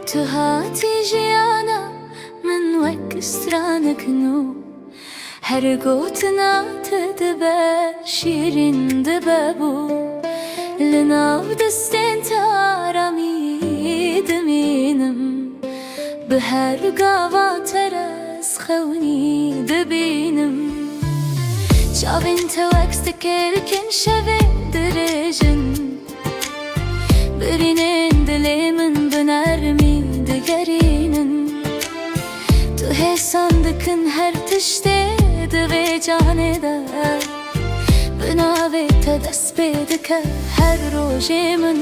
تو هاتی جیانا من وک استرانک نو هر گوتنا تدبر شیرین دبابو لناو دستین تارامی دمینم به هر گاوا ترس خونی دبینم چاوین تو اکستکر کن شوه درجن برینن دلی من بنرمی دگرینن تو حسان دکن هر تشته دوی جانه دا بناوی تا دست بیدکه هر روژه من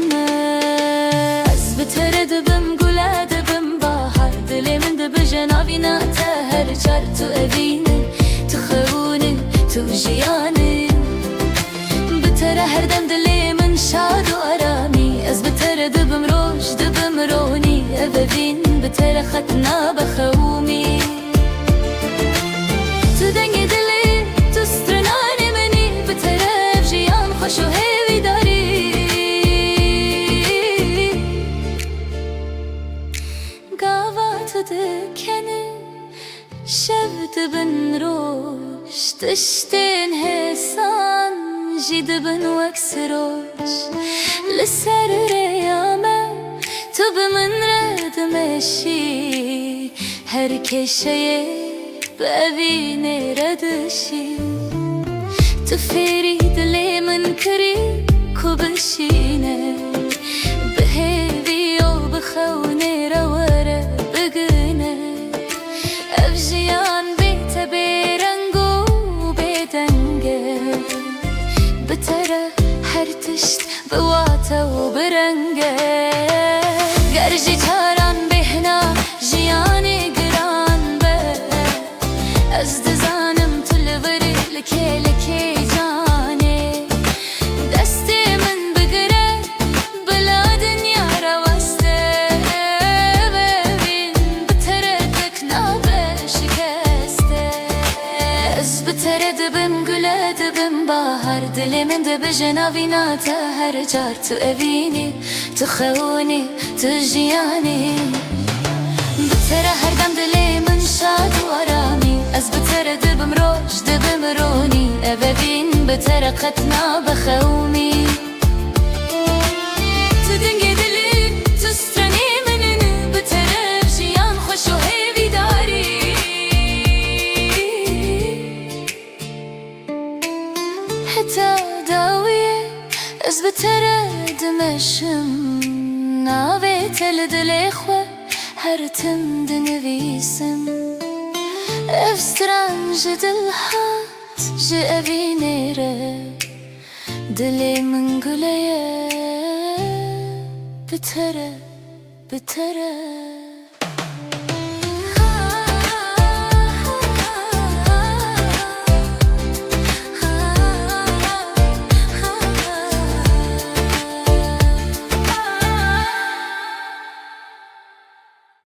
از بتر دبم گله دبم باهر دلی من دب جنابی ناته هر چار تو اوینه تو خونه تو جیانه بتر هر دم دلی من شاد و آرامی از بتر دبم روش دبم رونی اوین بتر ختنا بخومی تو دنگ دلی تو سترنان منی بتر جیان خوش و هیوی داری گاوات دکنه شب دبن روش تشتین حسان جی دبن وکس روش لسر ریامه تو بمن رد مشی هر کشه ببینه ردشی تو فیری دلی من کری کو بشینه بهیوی و بخونه رواره بگنه افجیان بیت بیرنگو بیدنگه بتره هر تشت بواته و برنگه گرجی تاران بهنا جیانی گران به از دزانم تلوری لکی لکی جانه دستی من بگره بلا دنیا روسته ببین بتره دکنا بشکسته از بتره دبم گله دبم باهر دلی من دب جنابی ناته هر جار تو اوینی تو خونی تو جیانی بتره هر دم دلی من شاد و آرامی از بتره دبم روش دبم رونی ببین بتره ختنا بخومی تو دنگ دلی تو سترانی منن بتره جیان خوش و هیوی داری حتی داویه از بتره دمشم ناوی تل دلی خواه هر تم دنویسم افستران جدل هات جه اوینه ره دلی من گله بتره